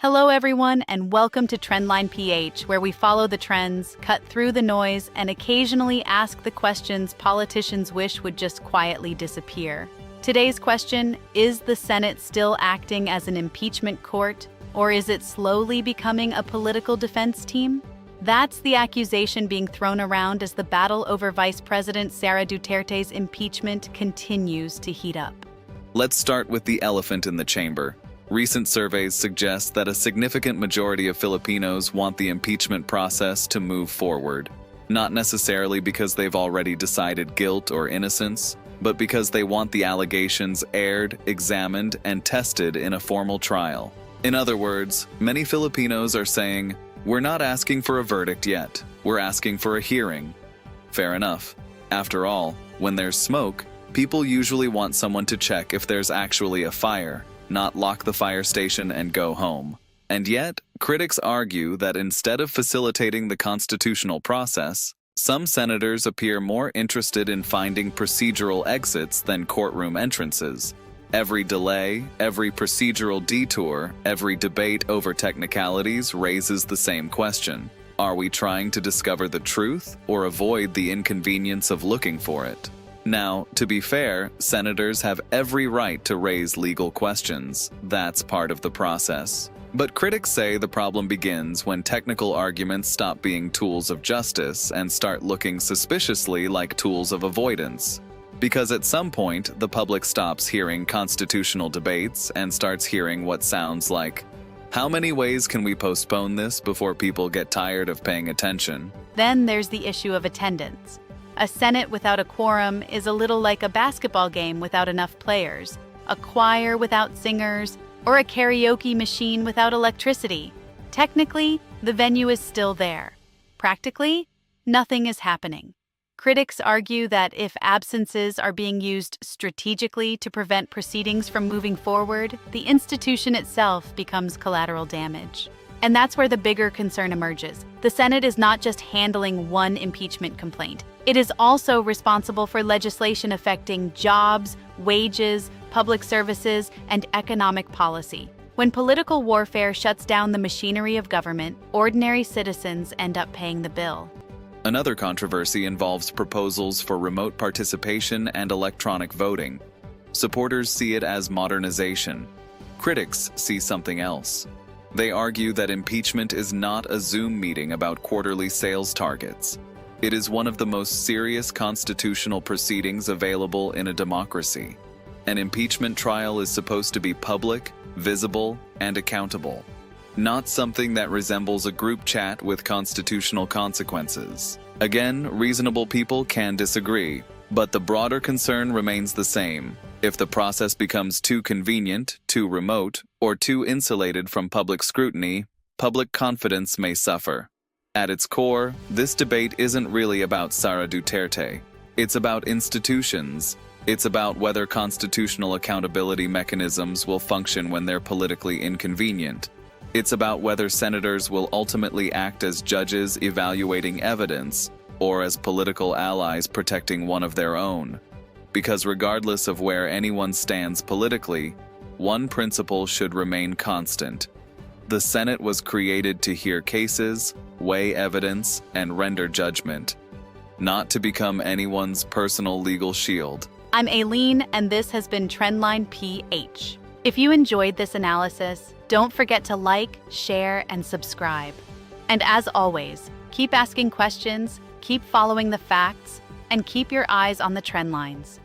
Hello, everyone, and welcome to Trendline PH, where we follow the trends, cut through the noise, and occasionally ask the questions politicians wish would just quietly disappear. Today's question: is the Senate still acting as an impeachment court, or is it slowly becoming a political defense team? That's the accusation being thrown around as the battle over Vice President Sara Duterte's impeachment continues to heat up. Let's start with the elephant in the chamber. Recent surveys suggest that a significant majority of Filipinos want the impeachment process to move forward, not necessarily because they've already decided guilt or innocence, but because they want the allegations aired, examined, and tested in a formal trial. In other words, many Filipinos are saying, "We're not asking for a verdict yet, we're asking for a hearing." Fair enough. After all, when there's smoke, people usually want someone to check if there's actually a fire, not lock the fire station and go home. And yet, critics argue that instead of facilitating the constitutional process, some senators appear more interested in finding procedural exits than courtroom entrances. Every delay, every procedural detour, every debate over technicalities raises the same question. Are we trying to discover the truth or avoid the inconvenience of looking for it? Now, to be fair, senators have every right to raise legal questions. That's part of the process. But critics say the problem begins when technical arguments stop being tools of justice and start looking suspiciously like tools of avoidance. Because at some point, the public stops hearing constitutional debates and starts hearing what sounds like, "How many ways can we postpone this before people get tired of paying attention?" Then there's the issue of attendance. A Senate without a quorum is a little like a basketball game without enough players, a choir without singers, or a karaoke machine without electricity. Technically, the venue is still there. Practically, nothing is happening. Critics argue that if absences are being used strategically to prevent proceedings from moving forward, the institution itself becomes collateral damage. And that's where the bigger concern emerges. The Senate is not just handling one impeachment complaint. It is also responsible for legislation affecting jobs, wages, public services, and economic policy. When political warfare shuts down the machinery of government, ordinary citizens end up paying the bill. Another controversy involves proposals for remote participation and electronic voting. Supporters see it as modernization. Critics see something else. They argue that impeachment is not a Zoom meeting about quarterly sales targets. It is one of the most serious constitutional proceedings available in a democracy. An impeachment trial is supposed to be public, visible, and accountable, not something that resembles a group chat with constitutional consequences. Again, reasonable people can disagree, but the broader concern remains the same. If the process becomes too convenient, too remote, or too insulated from public scrutiny, public confidence may suffer. At its core, this debate isn't really about Sara Duterte. It's about institutions. It's about whether constitutional accountability mechanisms will function when they're politically inconvenient. It's about whether senators will ultimately act as judges evaluating evidence, or as political allies protecting one of their own. Because regardless of where anyone stands politically, one principle should remain constant. The Senate was created to hear cases, weigh evidence, and render judgment, not to become anyone's personal legal shield. I'm Aileen, and this has been Trendline PH. If you enjoyed this analysis, don't forget to like, share, and subscribe. And as always, keep asking questions, keep following the facts, and keep your eyes on the trend lines.